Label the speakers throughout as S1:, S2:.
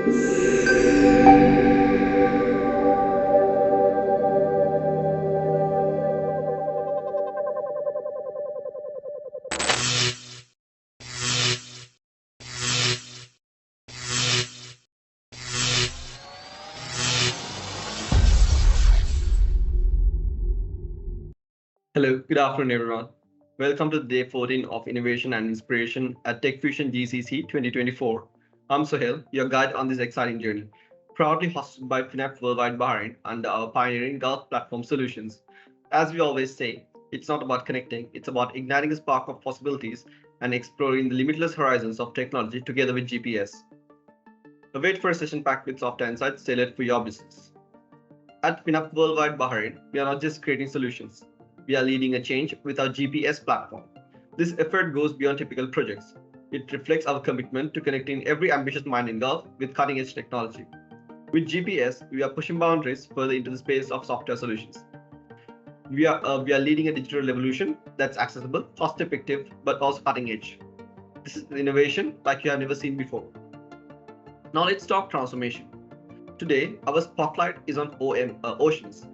S1: Hello, good afternoon, everyone. Welcome to day 14 of Innovation and Inspiration at TechFusion GCC 2024. I'm Sohail, your guide on this exciting journey, proudly hosted by FINAP Worldwide Bahrain and our pioneering Gulf platform solutions. As we always say, it's not about connecting, it's about igniting a spark of possibilities and exploring the limitless horizons of technology together with GPS. Wait for a session packed with software insights tailored for your business. At FINAP Worldwide Bahrain, we are not just creating solutions, we are leading a change with our GPS platform. This effort goes beyond typical projects. It reflects our commitment to connecting every ambitious mind in Gulf with cutting-edge technology. With GPS, we are pushing boundaries further into the space of software solutions. We are leading a digital revolution that's accessible, cost-effective, but also cutting-edge. This is innovation like you have never seen before. Now let's talk transformation. Today, our spotlight is on Oceanus.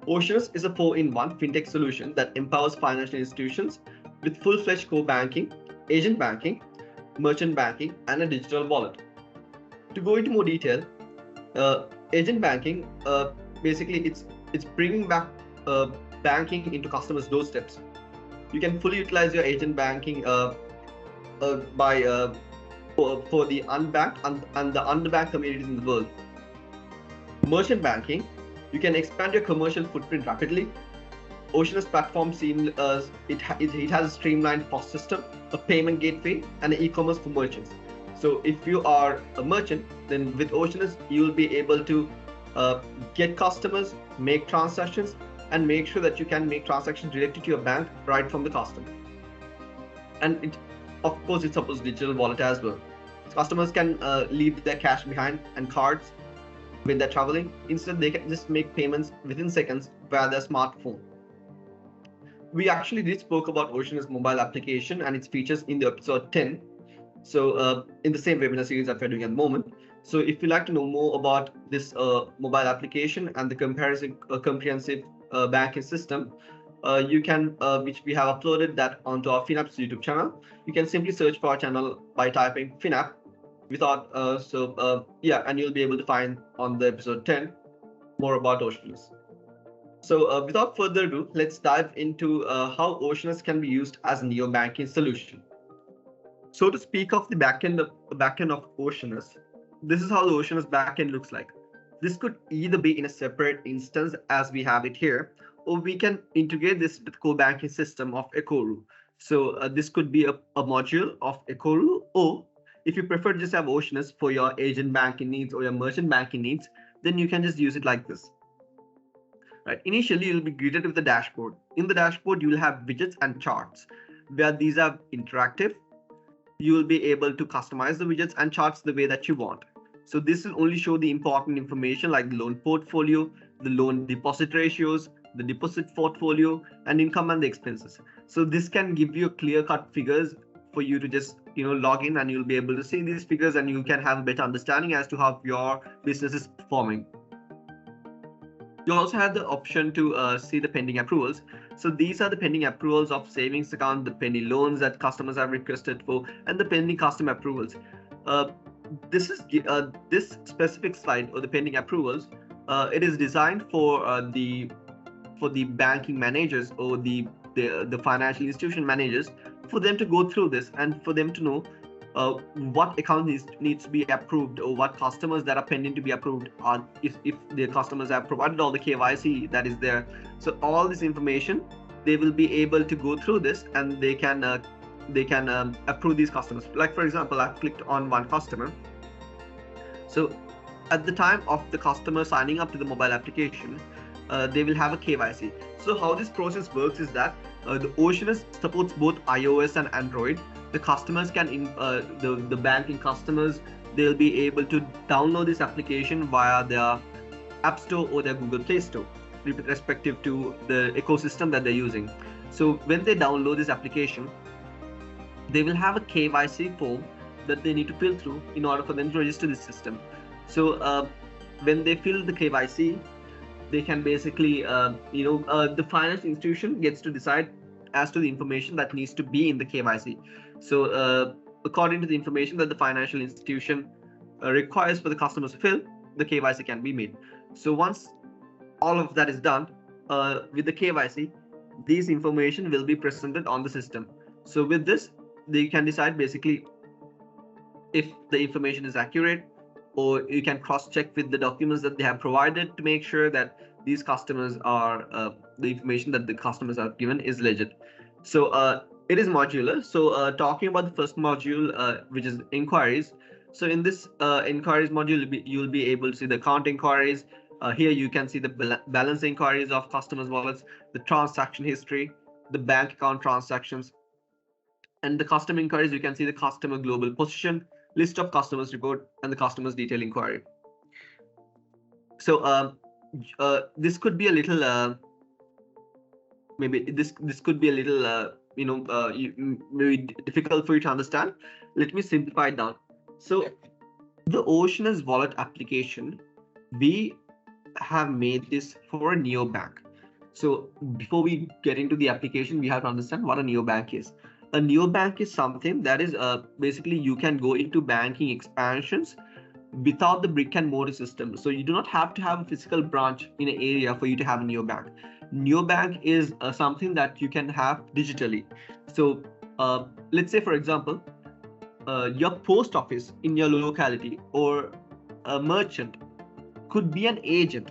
S1: Oceanus is a 4-in-1 fintech solution that empowers financial institutions with full-fledged core banking, agent banking, merchant banking, and a digital wallet. To go into more detail, agent banking basically it's bringing back banking into customers' doorsteps. You can fully utilize your agent banking by for the unbanked and the underbanked communities in the world. Merchant banking, you can expand your commercial footprint rapidly. Oceanus platform it has a streamlined POS system, a payment gateway, and an e-commerce for merchants. So if you are a merchant, then with Oceanus you will be able to get customers, make transactions, and make sure that you can make transactions directly to your bank right from the customer. And of course, it supports digital wallet as well. Customers can leave their cash behind and cards when they're traveling. Instead, they can just make payments within seconds via their smartphone. We actually did spoke about Oceanus mobile application and its features in the episode 10. So in the same webinar series that we're doing at the moment. So if you'd like to know more about this mobile application and the comprehensive banking system, you can, which we have uploaded that onto our FINAP's YouTube channel. You can simply search for our channel by typing FINAP and you'll be able to find on the episode 10 more about Oceanus. So without further ado, let's dive into how Oceanus can be used as a neo-banking solution. So to speak of the backend of Oceanus, this is how the Oceanus backend looks like. This could either be in a separate instance as we have it here, or we can integrate this with core banking system of Ekoru. So this could be a module of Ekoru, or if you prefer to just have Oceanus for your agent banking needs or your merchant banking needs, then you can just use it like this. Right. Initially, you'll be greeted with a dashboard. In the dashboard, you will have widgets and charts, where these are interactive. You will be able to customize the widgets and charts the way that you want. So this will only show the important information like the loan portfolio, the loan deposit ratios, the deposit portfolio, and income and the expenses. So this can give you clear-cut figures for you to just log in, and you'll be able to see these figures, and you can have a better understanding as to how your business is performing. You also have the option to see the pending approvals. So these are the pending approvals of savings account, the pending loans that customers have requested for, and the pending customer approvals. This specific slide, or the pending approvals, it is designed for the banking managers or the financial institution managers, for them to go through this and for them to know what account needs to be approved, or what customers that are pending to be approved are, if the customers have provided all the KYC that is there. So all this information, they will be able to go through this, and they can approve these customers. Like for example, I've clicked on one customer. So at the time of the customer signing up to the mobile application, they will have a KYC. So how this process works is that the Oceanus supports both iOS and Android. The customers can, the banking customers, they'll be able to download this application via their App Store or their Google Play Store, respective to the ecosystem that they're using. So when they download this application, they will have a KYC form that they need to fill through in order for them to register this system. So when they fill the KYC, they can basically, the financial institution gets to decide as to the information that needs to be in the KYC. So according to the information that the financial institution requires for the customers to fill, the KYC can be made. So once all of that is done with the KYC, these information will be presented on the system. So with this, they can decide basically if the information is accurate, or you can cross-check with the documents that they have provided to make sure that these customers are the information that the customers are given is legit. So it is modular. So talking about the first module, which is inquiries. So in this inquiries module, you'll be able to see the account inquiries. Here you can see the balance inquiries of customers' wallets, the transaction history, the bank account transactions, and the customer inquiries. You can see the customer global position, list of customers report, and the customers detail inquiry. So this could be a little maybe this could be a little maybe difficult for you to understand. Let me simplify it down. So the Oceanus wallet application, we have made this for a neobank. So before we get into the application, we have to understand what a neobank is. A neobank is something that is basically you can go into banking expansions without the brick and mortar system. So you do not have to have a physical branch in an area for you to have a neobank. Neobank is something that you can have digitally. So let's say, for example, your post office in your locality or a merchant could be an agent,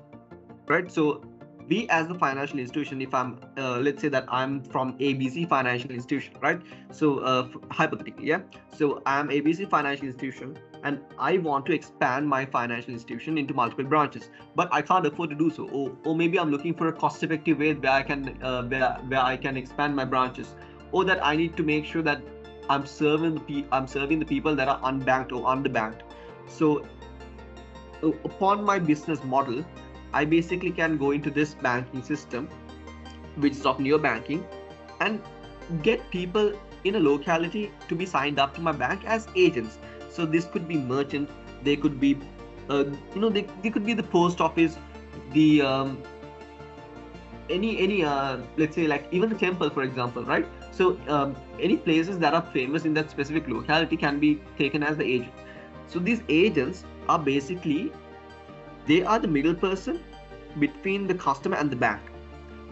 S1: right? So we as the financial institution, if I'm let's say that I'm from ABC financial institution, right? So hypothetically, yeah, so I'm ABC financial institution and I want to expand my financial institution into multiple branches, but I can't afford to do so, or maybe I'm looking for a cost-effective way where I can where I can expand my branches, or that I need to make sure that I'm serving the people that are unbanked or underbanked. So upon my business model, I basically can go into this banking system, which is of neobanking, and get people in a locality to be signed up to my bank as agents. So this could be merchant, they could be, they could be the post office, the any let's say like even the temple, for example, right? So any places that are famous in that specific locality can be taken as the agent. So these agents are basically, they are the middle person between the customer and the bank.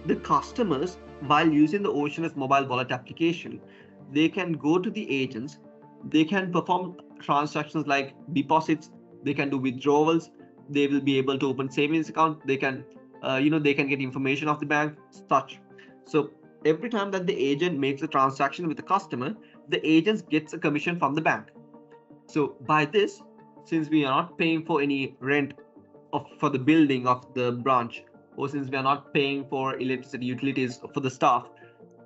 S1: The customers, while using the Oceanus mobile wallet application, they can go to the agents, they can perform transactions like deposits, they can do withdrawals, they will be able to open savings account, they can they can get information of the bank, such. So every time that the agent makes a transaction with the customer, the agent gets a commission from the bank. So by this, since we are not paying for any rent for the building of the branch, or since we are not paying for electricity utilities for the staff,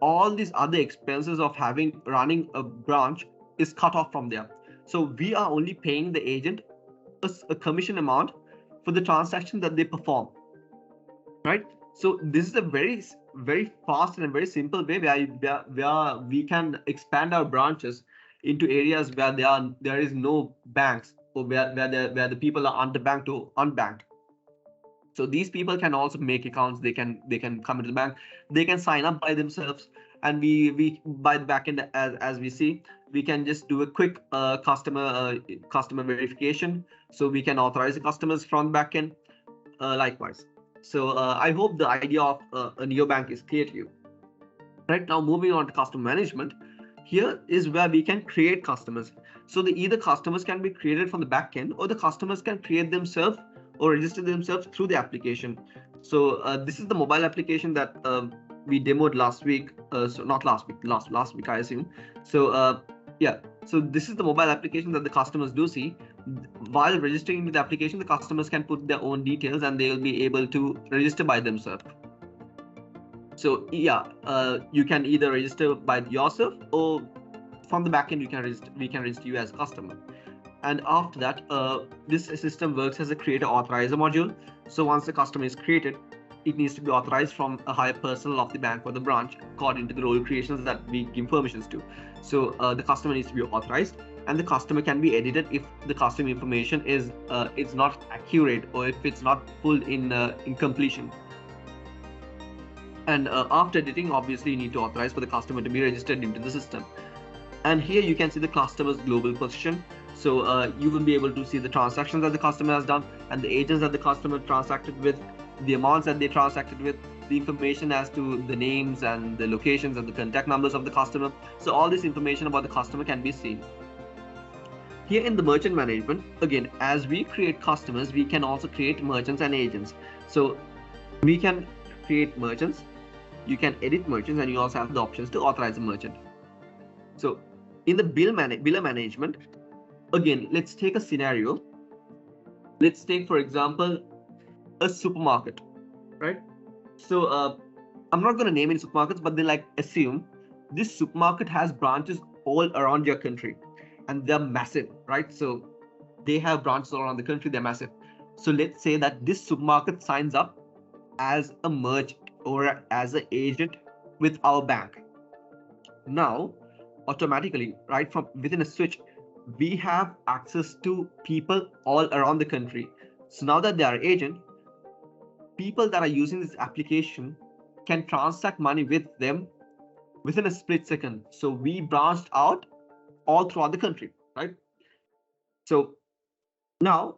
S1: all these other expenses of running a branch is cut off from there. So we are only paying the agent a commission amount for the transaction that they perform, right? So this is a very fast and a very simple way where we can expand our branches into areas where there is no banks, or where the people are underbanked or unbanked. So these people can also make accounts, they can come into the bank, they can sign up by themselves, and we by the backend, as we see, we can just do a quick customer verification, so we can authorize the customers from backend likewise. So I hope the idea of a neobank is clear to you. Right now, moving on to customer management, here is where we can create customers. So either customers can be created from the backend, or the customers can create themselves or register themselves through the application. So this is the mobile application that we demoed last week. So not last week, last week, I assume. So yeah, so this is the mobile application that the customers do see. While registering with the application, the customers can put their own details and they will be able to register by themselves. So yeah, you can either register by yourself, or from the backend we can register you as a customer. And after that, this system works as a creator authorizer module. So once the customer is created, it needs to be authorized from a higher personnel of the bank or the branch according to the role creations that we give permissions to. So the customer needs to be authorized. and the customer can be edited if the customer information is not accurate, or if it's not full in completion. And after editing, obviously you need to authorize for the customer to be registered into the system. And here you can see the customer's global position. So you will be able to see the transactions that the customer has done, and the agents that the customer transacted with, the amounts that they transacted with, the information as to the names and the locations and the contact numbers of the customer. So all this information about the customer can be seen. Here in the merchant management, again, as we create customers, we can also create merchants and agents. So we can create merchants, you can edit merchants, and you also have the options to authorize a merchant. So in the biller management, again, let's take a scenario. Let's take, for example, a supermarket, right? So I'm not going to name any supermarkets, but they assume this supermarket has branches all around your country, and they're massive, right? So they have branches all around the country, they're massive. So let's say that this supermarket signs up as a merchant or as an agent with our bank. Now, automatically, right from within a switch, we have access to people all around the country. So now that they are agent, people that are using this application can transact money with them within a split second. So we branched out all throughout the country, right? So now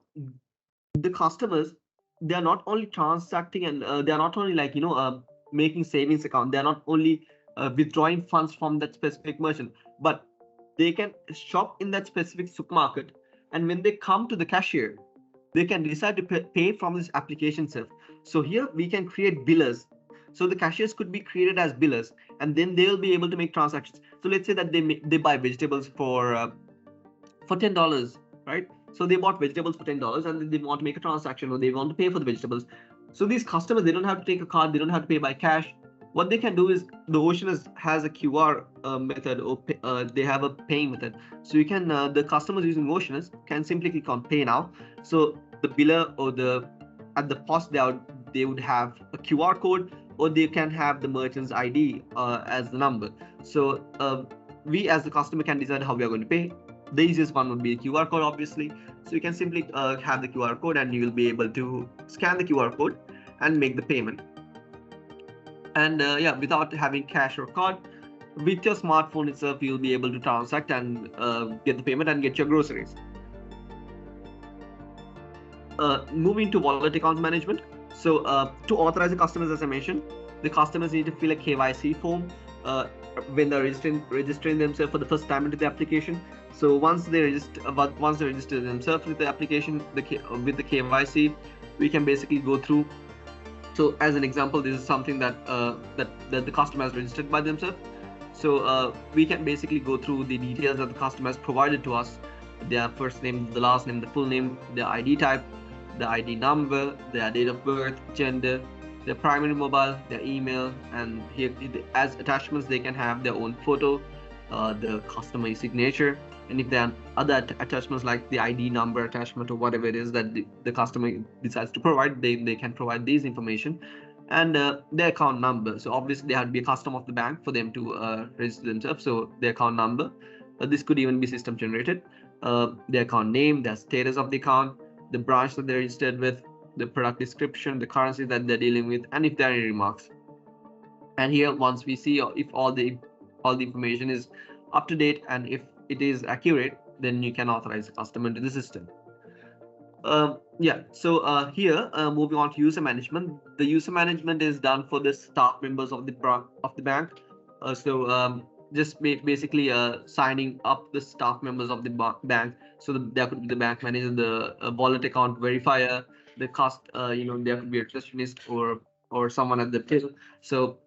S1: the customers, they are not only transacting, and they are not only making savings account, they are not only withdrawing funds from that specific merchant, but they can shop in that specific supermarket, and when they come to the cashier, they can decide to pay from this application itself. So here we can create billers. So the cashiers could be created as billers, and then they'll be able to make transactions. So let's say that they buy vegetables for $10, right? So they bought vegetables for $10, and then they want to make a transaction, or they want to pay for the vegetables. So these customers, they don't have to take a card, they don't have to pay by cash. What they can do is, the Oceanus has a QR method, or they have a paying method. So you can the customers using Oceanus can simply click on pay now. So the biller, or at the post, they would have a QR code, or they can have the merchant's ID as the number. So we as the customer can decide how we are going to pay. The easiest one would be a QR code, obviously. So you can simply have the QR code, and you will be able to scan the QR code and make the payment. And yeah, without having cash or card, with your smartphone itself, you'll be able to transact and get the payment and get your groceries. Moving to wallet account management. So to authorize the customers, as I mentioned, the customers need to fill a KYC form when they're registering themselves for the first time into the application. So once they register themselves with the application, with the KYC, we can basically go through. So as an example, this is something that the customer has registered by themselves. So we can basically go through the details that the customer has provided to us: their first name, the last name, the full name, their ID type, the ID number, their date of birth, gender, their primary mobile, their email, and here as attachments they can have their own photo, the customer signature, and if there are other attachments like the ID number attachment or whatever it is that the customer decides to provide, they can provide these information, and their account number. So obviously they have to be a customer of the bank for them to register themselves. So their account number, this could even be system generated, their account name, their status of the account, the branch that they're registered with, the product description, the currency that they're dealing with, and if there are any remarks. And here, once we see if all the information is up to date and if it is accurate, then you can authorize the customer into the system. Yeah, so here moving on to user management. The user management is done for the staff members of the bank. Just basically signing up the staff members of the bank. So there could be the bank manager, the wallet account verifier, the there could be a receptionist or someone at the till. So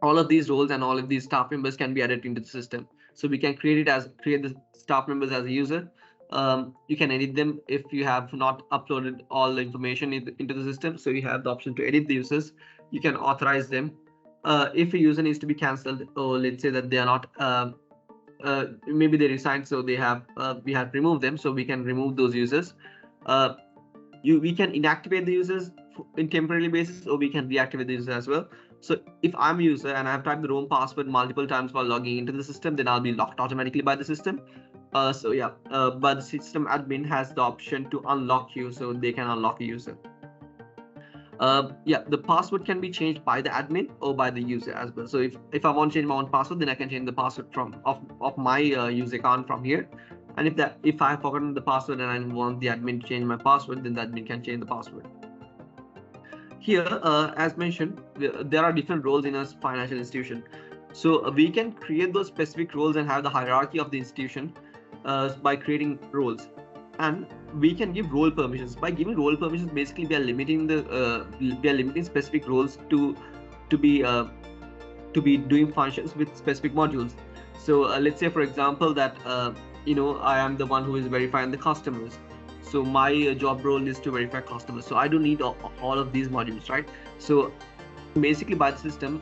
S1: all of these roles and all of these staff members can be added into the system. So we can create the staff members as a user. You can edit them if you have not uploaded all the information into the system. So you have the option to edit the users. You can authorize them. If a user needs to be cancelled, or let's say that they are not, maybe they resigned, so we have to remove them. So we can remove those users. We can inactivate the users in temporary basis, or we can reactivate the user as well. So if I'm a user and I've typed the wrong password multiple times while logging into the system, then I'll be locked automatically by the system. So yeah, but the system admin has the option to unlock you, so they can unlock a user. Yeah, the password can be changed by the admin or by the user as well. So if I want to change my own password, then I can change the password of my user account from here. And if I have forgotten the password and I want the admin to change my password, then the admin can change the password. Here, as mentioned, there are different roles in a financial institution. So we can create those specific roles and have the hierarchy of the institution by creating roles. And we can give role permissions. By giving role permissions, basically we are limiting specific roles to be uh, to be doing functions with specific modules. So let's say, for example, that I am the one who is verifying the customers. So my job role is to verify customers. So I don't need all of these modules, right? So basically, by the system,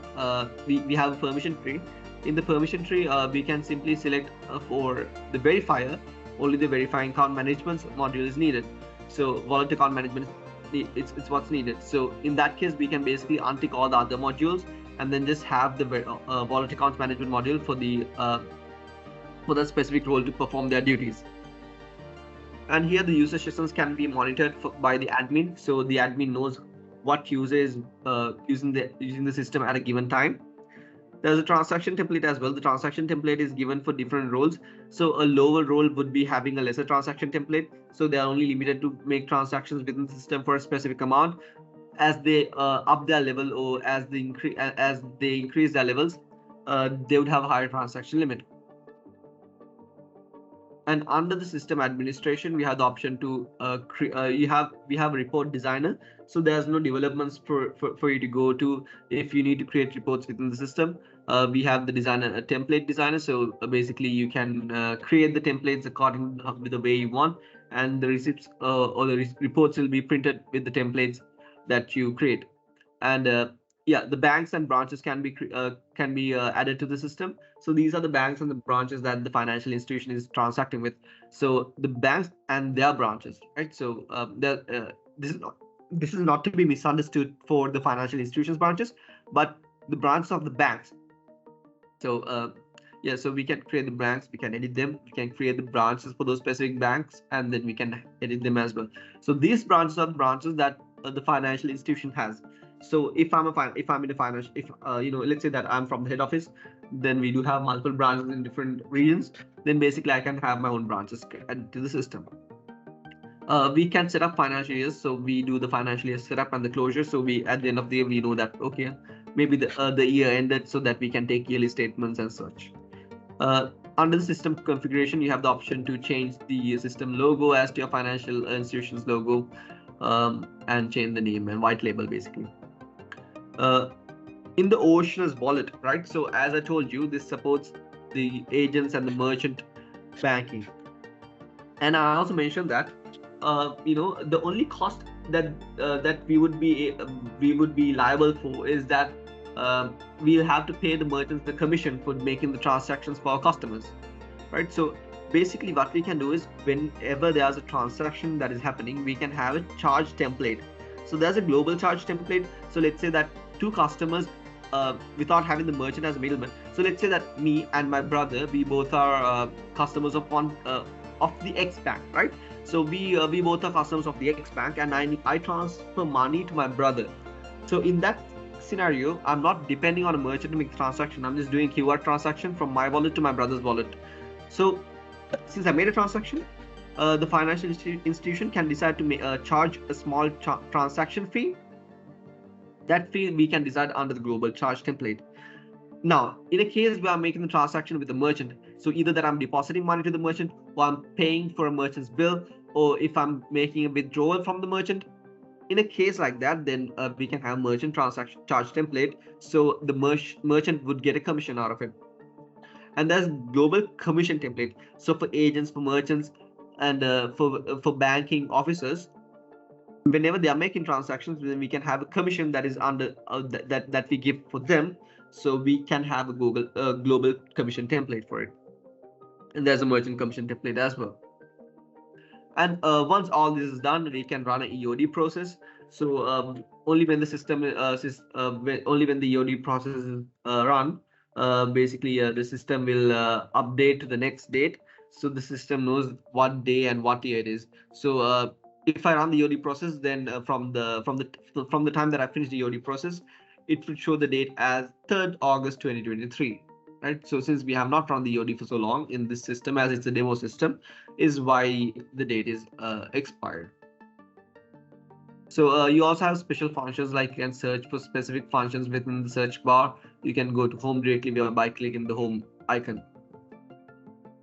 S1: we have a permission tree. In the permission tree, we can simply select for the verifier, only the verifying account management module is needed. So wallet account management, it's what's needed. So in that case, we can basically untick all the other modules and then just have the wallet account management module for the specific role to perform their duties. And here the user sessions can be monitored by the admin, so the admin knows what user is using the system at a given time. There's a transaction template as well. The transaction template is given for different roles. So a lower role would be having a lesser transaction template. So they are only limited to make transactions within the system for a specific amount. As they up their level, or as they increase their levels, they would have a higher transaction limit. And under the system administration, we have the option to we have a report designer. So there's no developments for you to go to if you need to create reports within the system. We have the designer, a template designer. So basically you can create the templates according to the way you want, and the receipts or the reports will be printed with the templates that you create. And yeah, the banks and branches can be added to the system. So these are the banks and the branches that the financial institution is transacting with. So the banks and their branches, right? So this is not to be misunderstood for the financial institutions branches, but the branches of the banks. So yeah, so we can create the banks, we can edit them, we can create the branches for those specific banks, and then we can edit them as well. So these branches are the branches that the financial institution has. So if I'm in a financial, if let's say that I'm from the head office, then we do have multiple branches in different regions. Then basically I can have my own branches added to the system. We can set up financial years, so we do the financial year setup and the closure. So we at the end of the year we know that okay, maybe the year ended, so that we can take yearly statements and such. Under the system configuration, you have the option to change the system logo as to your financial institution's logo, and change the name and white label basically. In the Oceanus wallet, right? So as I told you, this supports the agents and the merchant banking. And I also mentioned that the only cost that we would be liable for is that we'll have to pay the merchants the commission for making the transactions for our customers, right? So basically what we can do is, whenever there's a transaction that is happening, we can have a charge template. So there's a global charge template. So let's say that two customers, without having the merchant as a middleman. So let's say that me and my brother, we both are customers of the X bank, right? So we both are customers of the X bank, and I transfer money to my brother. So in that scenario, I'm not depending on a merchant to make the transaction. I'm just doing QR transaction from my wallet to my brother's wallet. So since I made a transaction, the financial institution can decide to charge a small transaction fee. That fee we can decide under the global charge template. Now, in a case where I'm making the transaction with the merchant, so either that I'm depositing money to the merchant, or I'm paying for a merchant's bill, or if I'm making a withdrawal from the merchant, in a case like that, then we can have merchant transaction charge template. So the merchant would get a commission out of it. And there's global commission template. So for agents, for merchants, and for banking officers, whenever they are making transactions, then we can have a commission that is under that we give for them. So we can have a global commission template for it. And there's a merchant commission template as well. And once all this is done, we can run an EOD process. So only when the system only when the EOD process is run, basically the system will update to the next date. so the system knows what day and what year it is. So if I run the EOD process, then from the time that I finish the EOD process, it will show the date as 3rd August 2023. Right. So since we have not run the EOD for so long in this system, as it's a demo system, is why the date is expired. So you also have special functions, like you can search for specific functions within the search bar. You can go to home directly by clicking the home icon.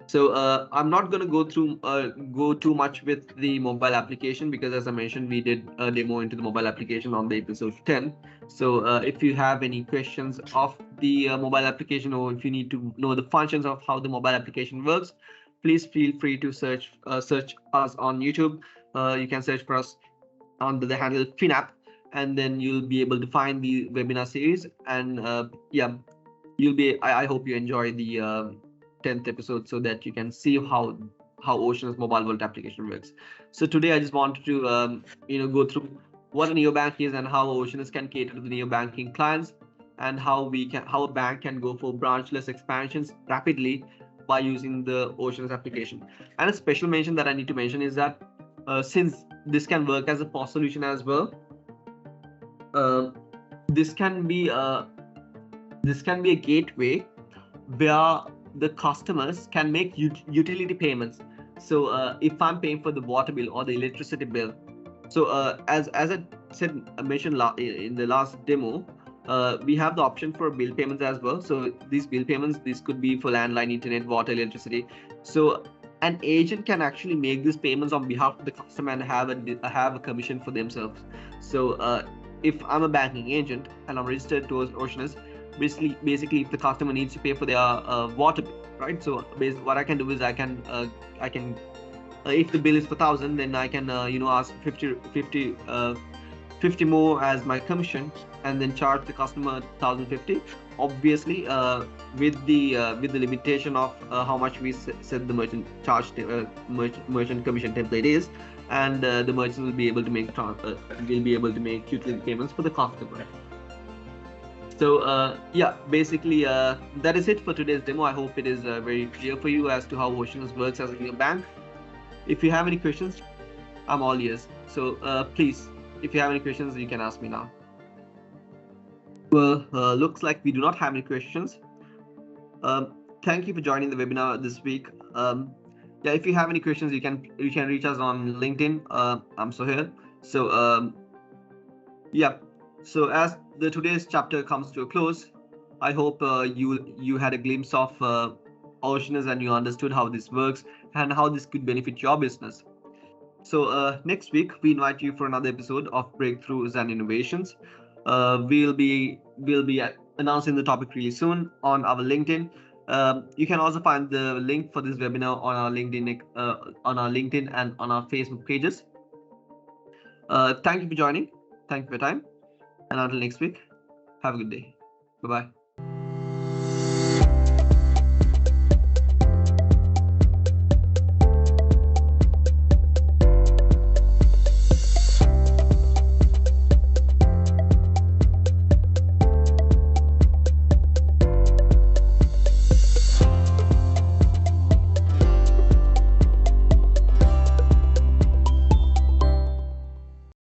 S1: So I'm not going to go too much with the mobile application, because as I mentioned, we did a demo into the mobile application on the episode 10. So if you have any questions of the mobile application, or if you need to know the functions of how the mobile application works, please feel free to search us on YouTube. You can search for us under the handle FINAP, and then you'll be able to find the webinar series. And yeah, I hope you enjoy the 10th episode, so that you can see how Oceanus mobile wallet application works. So today I just wanted to go through what a neobank is, and how Oceanus can cater to the neobanking clients, and how a bank can go for branchless expansions rapidly by using the Oceanus application. And a special mention that I need to mention is that since this can work as a POS solution as well, this can be a gateway where the customers can make utility payments. So if I'm paying for the water bill or the electricity bill, so as I mentioned in the last demo, we have the option for bill payments as well. So these bill payments, this could be for landline, internet, water, electricity. So an agent can actually make these payments on behalf of the customer and have a commission for themselves. So if I'm a banking agent and I'm registered towards Oceanus, basically if the customer needs to pay for their water bill, right? So what I can do is I can if the bill is for 1,000, then I can ask 50 more as my commission, and then charge the customer 1,050. Obviously, with the limitation of how much we set the merchant charge merchant commission template is, and the merchant will be able to make utility payments for the customer. So yeah, basically that is it for today's demo. I hope it is very clear for you as to how Oceanus works as a bank. If you have any questions, I'm all ears. So please, if you have any questions, you can ask me now. Well, looks like we do not have any questions. Thank you for joining the webinar this week. Yeah, if you have any questions, you can reach us on LinkedIn. I'm Sohail. So yeah, so as today's chapter comes to a close, I hope you had a glimpse of Oceanus, and you understood how this works and how this could benefit your business. So next week we invite you for another episode of Breakthroughs and Innovations. We'll be announcing the topic really soon on our LinkedIn. You can also find the link for this webinar on our LinkedIn and on our Facebook pages. Thank you for joining. Thank you for your time. And until next week, have a good day. Bye-bye.